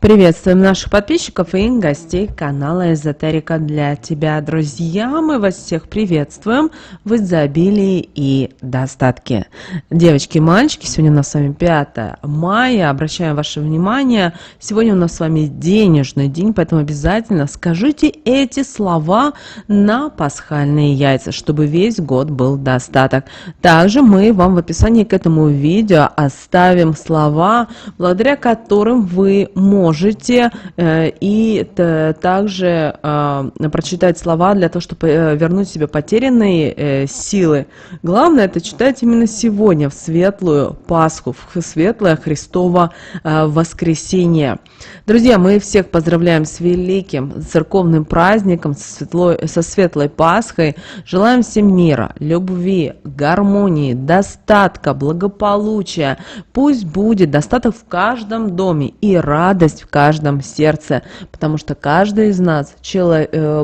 Приветствуем наших подписчиков и гостей канала Эзотерика для тебя, друзья. Мы вас всех приветствуем в изобилии и достатке. Девочки и мальчики, сегодня у нас с вами 5 мая. Обращаем ваше внимание, сегодня у нас с вами денежный день, поэтому обязательно скажите эти слова на пасхальные яйца, чтобы весь год был достаток. Также мы вам в описании к этому видео оставим слова, благодаря которым вы можете также прочитать слова для того, чтобы вернуть себе потерянные силы. Главное это читать именно сегодня, в светлую Пасху, в светлое Христово воскресенье. Друзья, мы всех поздравляем с великим церковным праздником, со светлой Пасхой. Желаем всем мира, любви, гармонии, достатка, благополучия. Пусть будет достаток в каждом доме и радость в каждом сердце, потому что каждый из нас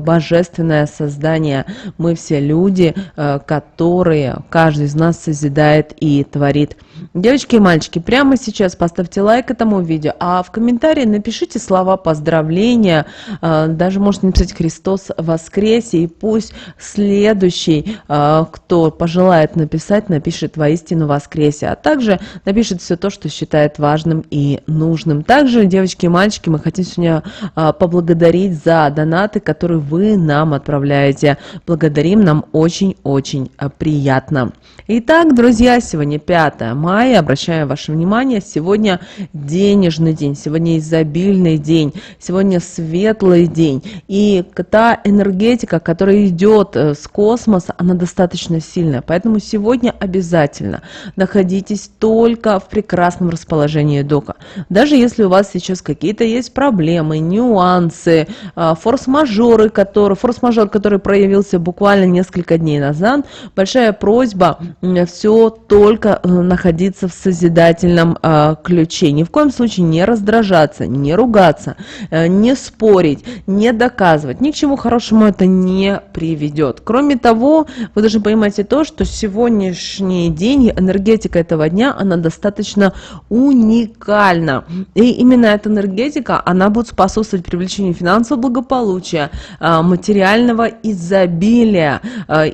божественное создание. Мы все люди, которые каждый из нас созидает и творит. Девочки и мальчики, прямо сейчас поставьте лайк этому видео, а в комментарии напишите слова поздравления, даже можете написать «Христос воскресе», и пусть следующий, кто пожелает написать, напишет «Воистину воскресе», а также напишет все то, что считает важным и нужным. Также, девочки и мальчики, мы хотим сегодня поблагодарить за донаты, которые вы нам отправляете. Благодарим, нам очень-очень приятно. Итак, друзья, сегодня 5 мая, обращаю ваше внимание, сегодня денежный день, сегодня изобильный день, сегодня светлый день. И та энергетика, которая идет с космоса, она достаточно сильная. Поэтому сегодня обязательно находитесь только в прекрасном расположении духа. Даже если у вас сейчас какие-то есть проблемы, нюансы, форс-мажор, который проявился буквально несколько дней назад, большая просьба все только находиться в созидательном ключе. Ни в коем случае не раздражаться, не ругаться, не спорить, не доказывать. Ни к чему хорошему это не приведет. Кроме того, вы должны понимать и то, что сегодняшний день, энергетика этого дня, она достаточно уникальна. И именно эта энергетика, она будет способствовать привлечению финансового благополучия, материального изобилия.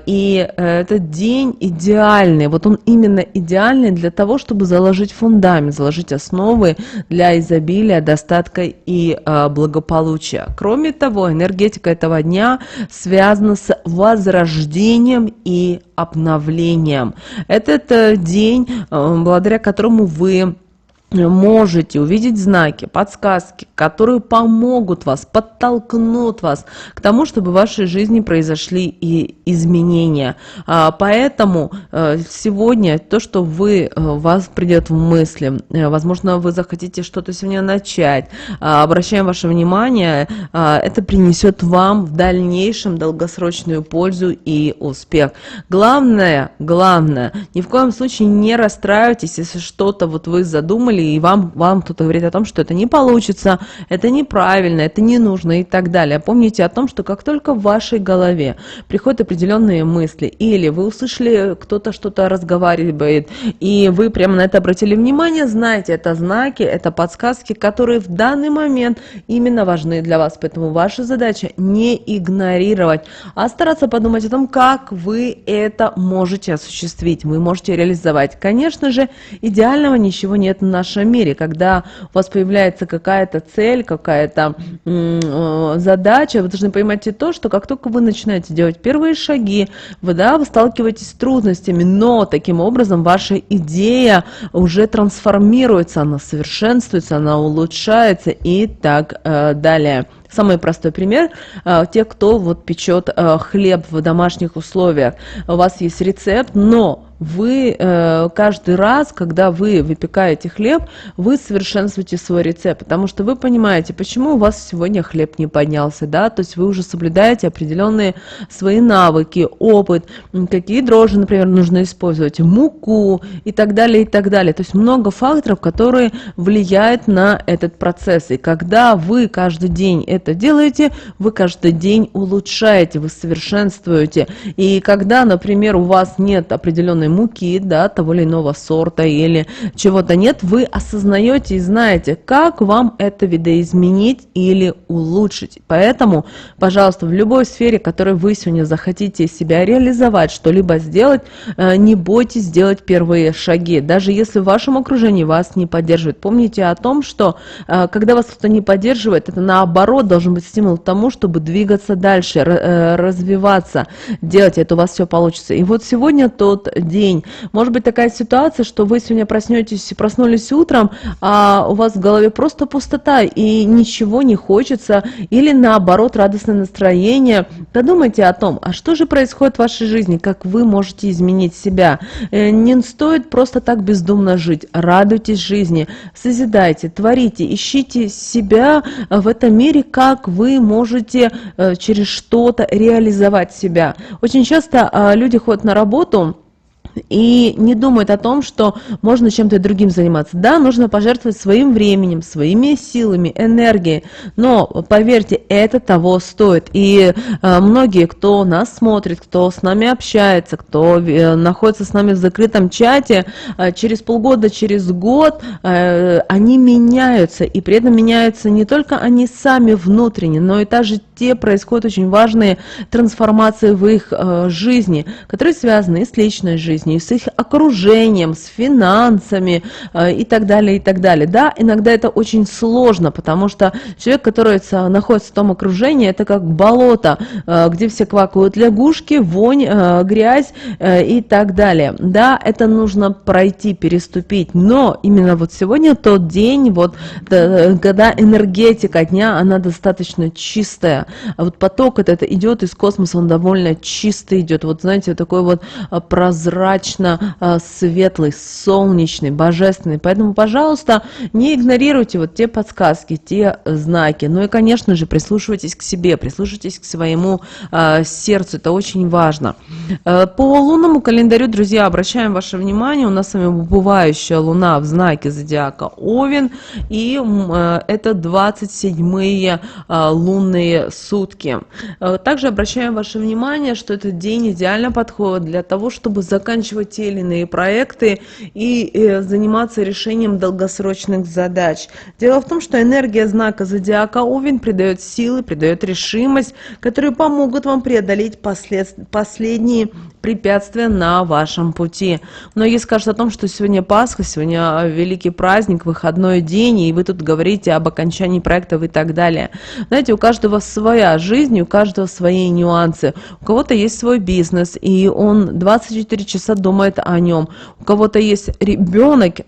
И этот день идеальный. Вот он именно идеальный для того, чтобы заложить фундамент, заложить основы для изобилия, достатка и благополучия. Кроме того, энергетика этого дня связана с возрождением и обновлением. Это день, благодаря которому вы можете увидеть знаки, подсказки, которые помогут вас, подтолкнут вас к тому, чтобы в вашей жизни произошли и изменения. Поэтому сегодня то, что вас придет в мысли, возможно, вы захотите что-то сегодня начать, обращаем ваше внимание, это принесет вам в дальнейшем долгосрочную пользу и успех. Главное, ни в коем случае не расстраивайтесь, если что-то вы задумали, и вам кто-то говорит о том, что это не получится, это неправильно, это не нужно и так далее. Помните о том, что как только в вашей голове приходят определенные мысли, или вы услышали, кто-то что-то разговаривает, и вы прямо на это обратили внимание, знайте, это знаки, это подсказки, которые в данный момент именно важны для вас. Поэтому ваша задача не игнорировать, а стараться подумать о том, как вы это можете осуществить, вы можете реализовать. Конечно же, идеального ничего нет в нашем мире. Когда у вас появляется какая-то цель, какая-то задача, вы должны понимать и то, что как только вы начинаете делать первые шаги, вы сталкиваетесь с трудностями, но таким образом ваша идея уже трансформируется, она совершенствуется, она улучшается и так далее. Самый простой пример, те, кто печет хлеб в домашних условиях. У вас есть рецепт, но вы каждый раз, когда вы выпекаете хлеб, вы совершенствуете свой рецепт, потому что вы понимаете, почему у вас сегодня хлеб не поднялся, то есть вы уже соблюдаете определенные свои навыки, опыт, какие дрожжи, например, нужно использовать, муку и так далее, и так далее. То есть много факторов, которые влияют на этот процесс. И когда вы каждый день это делаете, вы каждый день улучшаете, вы совершенствуете. И когда, например, у вас нет определенной муки, да, того или иного сорта или чего-то нет, вы осознаете и знаете, как вам это видоизменить или улучшить. Поэтому, пожалуйста, в любой сфере, в которой вы сегодня захотите себя реализовать, что-либо сделать, не бойтесь сделать первые шаги. Даже если в вашем окружении вас не поддерживает, помните о том, что когда вас кто-то не поддерживает, это наоборот должен быть стимул к тому, чтобы двигаться дальше, развиваться, делать это, у вас все получится. И вот сегодня тот день. Может быть такая ситуация, что вы сегодня проснулись утром, а у вас в голове просто пустота и ничего не хочется, или наоборот радостное настроение. Подумайте о том, а что же происходит в вашей жизни, как вы можете изменить себя. Не стоит просто так бездумно жить. Радуйтесь жизни, созидайте, творите, ищите себя в этом мире, как вы можете через что-то реализовать себя. Очень часто люди ходят на работу и не думают о том, что можно чем-то другим заниматься. Да, нужно пожертвовать своим временем, своими силами, энергией, но, поверьте, это того стоит. И многие, кто нас смотрит, кто с нами общается, кто находится с нами в закрытом чате, через полгода, через год они меняются, и при этом меняются не только они сами внутренне, но и также происходят очень важные трансформации в их жизни, которые связаны и с личной жизнью, и с их окружением, с финансами и так далее, и так далее. Да, иногда это очень сложно, потому что человек, который находится в том окружении, это как болото, где все квакают лягушки, вонь, грязь и так далее. Да, это нужно пройти, переступить, но именно вот сегодня тот день, вот когда энергетика дня, она достаточно чистая. А вот поток это идет из космоса, он довольно чистый идет. Вот знаете, такой вот прозрачно светлый, солнечный, божественный. Поэтому, пожалуйста, не игнорируйте вот те подсказки, те знаки. Ну и, конечно же, прислушивайтесь к себе, прислушивайтесь к своему сердцу. Это очень важно. По лунному календарю, друзья, обращаем ваше внимание, у нас с вами убывающая луна в знаке зодиака Овен, и это 27-е лунные сутки. Также обращаем ваше внимание, что этот день идеально подходит для того, чтобы заканчивать те или иные проекты и заниматься решением долгосрочных задач. Дело в том, что энергия знака зодиака Овен придает силы, придает решимость, которые помогут вам преодолеть последние препятствия на вашем пути. Многие скажут о том, что сегодня Пасха, сегодня великий праздник, выходной день, и вы тут говорите об окончании проектов и так далее. Знаете, у каждого своя жизнь, у каждого свои нюансы. У кого-то есть свой бизнес, и он 24 часа думает о нем. У кого-то есть ребенок,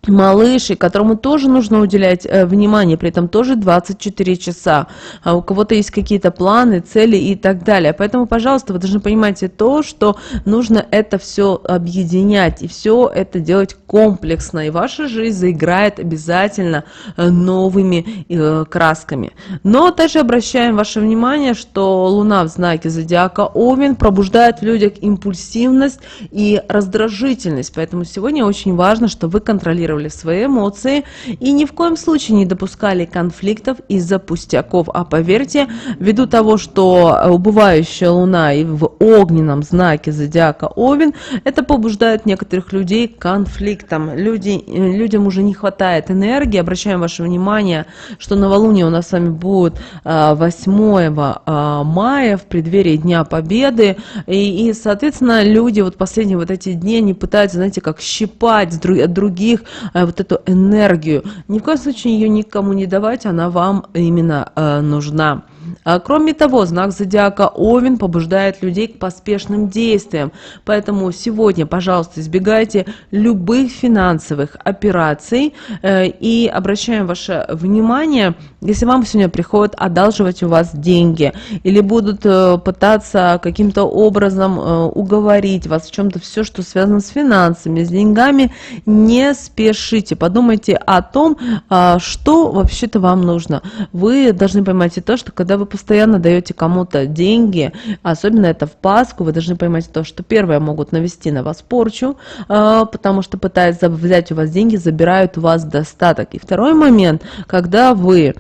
малыш, и которому тоже нужно уделять внимание, при этом тоже 24 часа. А у кого-то есть какие-то планы, цели и так далее. Поэтому, пожалуйста, вы должны понимать то, что нужно это все объединять и все это делать комплексно. И ваша жизнь заиграет обязательно новыми красками. Но также обращаем ваше внимание, что Луна в знаке зодиака Овен пробуждает в людях импульсивность и раздражительность. Поэтому сегодня очень важно, чтобы вы контролировали свои эмоции и ни в коем случае не допускали конфликтов из-за пустяков. А поверьте, ввиду того, что убывающая луна и в огненном знаке зодиака Овен, это побуждает некоторых людей к конфликтам. Людям уже не хватает энергии. Обращаем ваше внимание, что новолуние у нас с вами будет 8 мая в преддверии Дня Победы. И соответственно, люди вот последние вот эти дни, они пытаются, знаете, как щипать от других вот эту энергию. Ни в коем случае ее никому не давать, она вам именно нужна. Кроме того, знак зодиака Овен побуждает людей к поспешным действиям. Поэтому сегодня, пожалуйста, избегайте любых финансовых операций и обращаем ваше внимание, если вам сегодня приходят одалживать у вас деньги или будут пытаться каким-то образом уговорить вас в чем-то, все, что связано с финансами, с деньгами, не спешите. Подумайте о том, что вообще-то вам нужно. Вы должны понимать и то, что когда вы постоянно даете кому-то деньги, особенно это в Пасху, вы должны понимать то, что первое, могут навести на вас порчу, потому что пытаясь взять у вас деньги, забирают у вас достаток. И второй момент, когда вы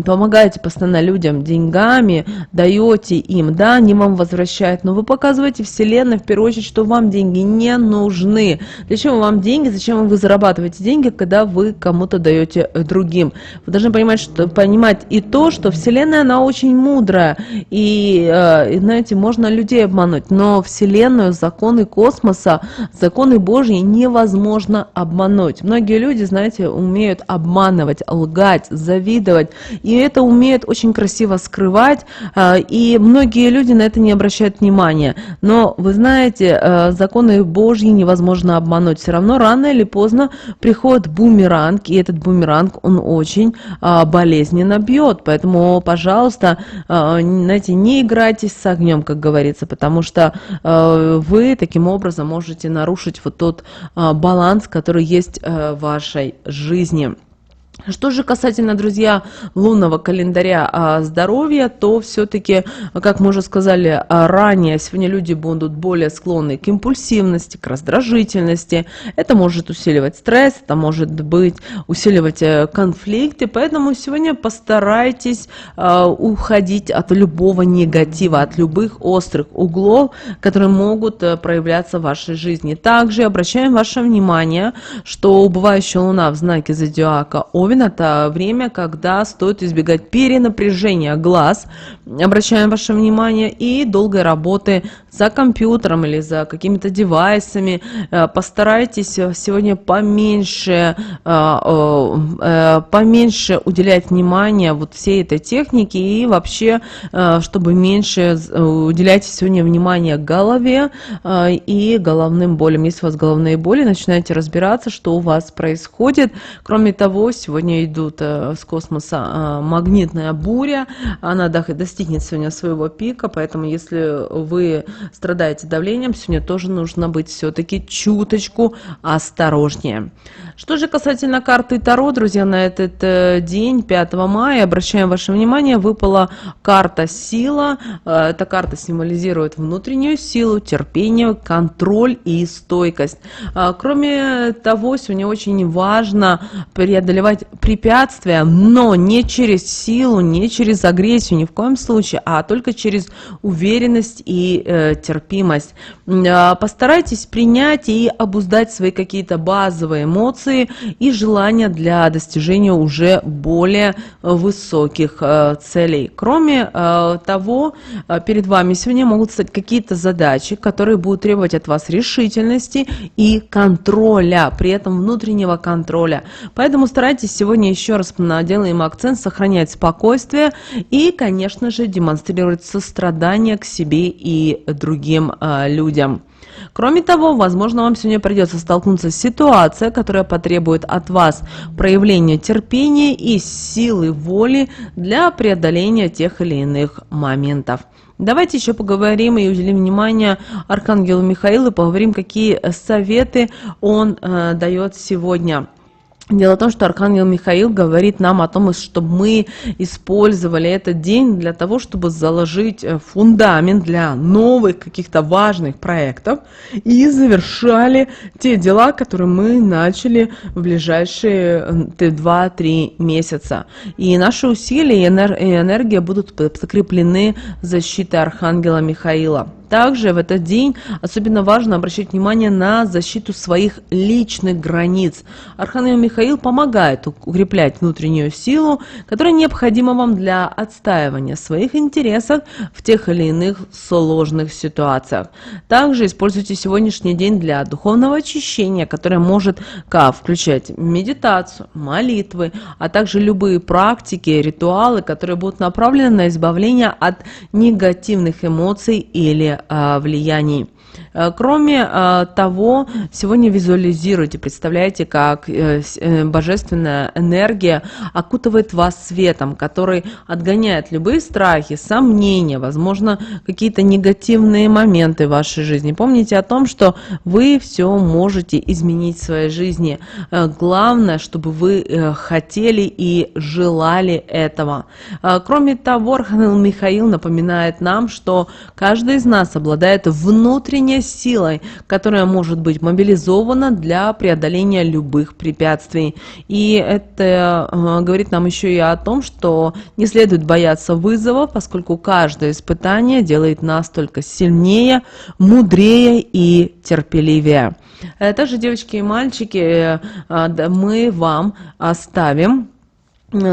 помогаете постоянно людям деньгами, даете им, да, они вам возвращают, но вы показываете Вселенной, в первую очередь, что вам деньги не нужны. Зачем вам деньги, зачем вы зарабатываете деньги, когда вы кому-то даете другим? Вы должны понимать и то, что Вселенная, она очень мудрая, и знаете, можно людей обмануть, но Вселенную, законы космоса, законы Божьи невозможно обмануть. Многие люди, знаете, умеют обманывать, лгать, завидовать, и это умеют очень красиво скрывать, и многие люди на это не обращают внимания. Но вы знаете, законы Божьи невозможно обмануть. Все равно рано или поздно приходит бумеранг, и этот бумеранг, он очень болезненно бьет. Поэтому, пожалуйста, знаете, не играйтесь с огнем, как говорится, потому что вы таким образом можете нарушить вот тот баланс, который есть в вашей жизни. Что же касательно, друзья, лунного календаря здоровья, то все-таки, как мы уже сказали ранее, сегодня люди будут более склонны к импульсивности, к раздражительности. Это может усиливать стресс, это может быть усиливать конфликты. Поэтому сегодня постарайтесь уходить от любого негатива, от любых острых углов, которые могут проявляться в вашей жизни. Также обращаем ваше внимание, что убывающая луна в знаке зодиака Овен — это время, когда стоит избегать перенапряжения глаз, обращаем ваше внимание, и долгой работы за компьютером или за какими-то девайсами. Постарайтесь сегодня поменьше уделять внимание вот всей этой технике, и вообще, чтобы меньше уделять сегодня внимание голове и головным болям. Если у вас головные боли, начинайте разбираться, что у вас происходит. Кроме того, сегодня идут с космоса магнитная буря, она достигнет сегодня своего пика, поэтому если вы страдаете давлением, сегодня тоже нужно быть все-таки чуточку осторожнее. Что же касательно карты Таро, друзья, на этот день, 5 мая, обращаем ваше внимание, выпала карта «Сила». Эта карта символизирует внутреннюю силу, терпение, контроль и стойкость. Кроме того, сегодня очень важно преодолевать препятствия, но не через силу, не через агрессию, ни в коем случае, а только через уверенность и терпимость. Постарайтесь принять и обуздать свои какие-то базовые эмоции и желания для достижения уже более высоких целей. Кроме того, перед вами сегодня могут стать какие-то задачи, которые будут требовать от вас решительности и контроля, при этом внутреннего контроля. Поэтому старайтесь сегодня, еще раз делаем акцент, сохранять спокойствие и, конечно же, демонстрировать сострадание к себе и другим людям. Кроме того, возможно, вам сегодня придется столкнуться с ситуацией, которая потребует от вас проявления терпения и силы воли для преодоления тех или иных моментов. Давайте еще поговорим и уделим внимание Архангелу Михаилу, поговорим, какие советы он дает сегодня. Дело в том, что Архангел Михаил говорит нам о том, чтобы мы использовали этот день для того, чтобы заложить фундамент для новых каких-то важных проектов и завершали те дела, которые мы начали в ближайшие 2-3 месяца. И наши усилия и энергия будут закреплены защитой Архангела Михаила. Также в этот день особенно важно обращать внимание на защиту своих личных границ. Архангел Михаил помогает укреплять внутреннюю силу, которая необходима вам для отстаивания своих интересов в тех или иных сложных ситуациях. Также используйте сегодняшний день для духовного очищения, которое может включать медитацию, молитвы, а также любые практики, ритуалы, которые будут направлены на избавление от негативных эмоций или влияний. Кроме того, сегодня визуализируйте, представляете, как божественная энергия окутывает вас светом, который отгоняет любые страхи, сомнения, возможно, какие-то негативные моменты в вашей жизни. Помните о том, что вы все можете изменить в своей жизни. Главное, чтобы вы хотели и желали этого. Кроме того, Архангел Михаил напоминает нам, что каждый из нас обладает внутренней наполнение силой, которая может быть мобилизована для преодоления любых препятствий. И это говорит нам еще и о том, что не следует бояться вызовов, поскольку каждое испытание делает нас только сильнее, мудрее и терпеливее. Также, девочки и мальчики, мы вам оставим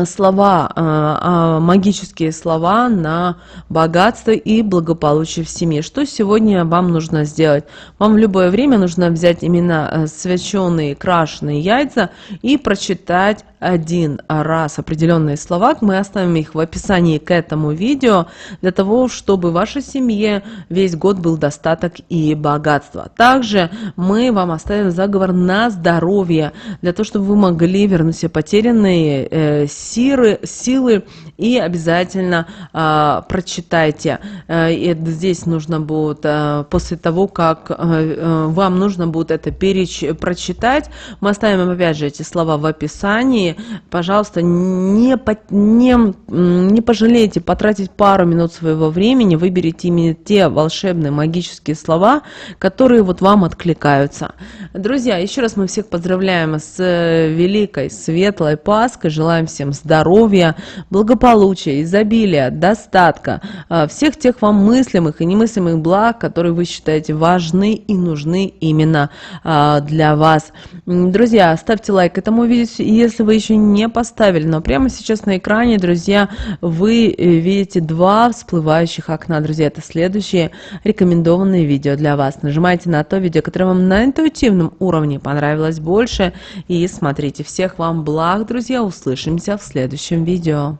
слова, магические слова на богатство и благополучие в семье. Что сегодня вам нужно сделать? Вам в любое время нужно взять именно священные крашеные яйца и прочитать один раз определенные слова. Мы оставим их в описании к этому видео для того, чтобы в вашей семье весь год был достаток и богатство. Также мы вам оставим заговор на здоровье для того, чтобы вы могли вернуть себе потерянные силы, и обязательно прочитайте. Здесь нужно будет, после того, как вам нужно будет это прочитать, мы оставим опять же эти слова в описании. Пожалуйста, не пожалейте потратить пару минут своего времени, выберите именно те волшебные магические слова, которые вот вам откликаются. Друзья, еще раз мы всех поздравляем с великой светлой Пасхой, желаем всем здоровья, благополучия, изобилия, достатка, всех тех вам мыслимых и немыслимых благ, которые вы считаете важны и нужны именно для вас. Друзья, ставьте лайк этому видео, если вы еще не поставили, но прямо сейчас на экране, друзья, вы видите два всплывающих окна. Друзья, это следующие рекомендованные видео для вас. Нажимайте на то видео, которое вам на интуитивном уровне понравилось больше, и смотрите. Всех вам благ, друзья, услышимся в следующем видео.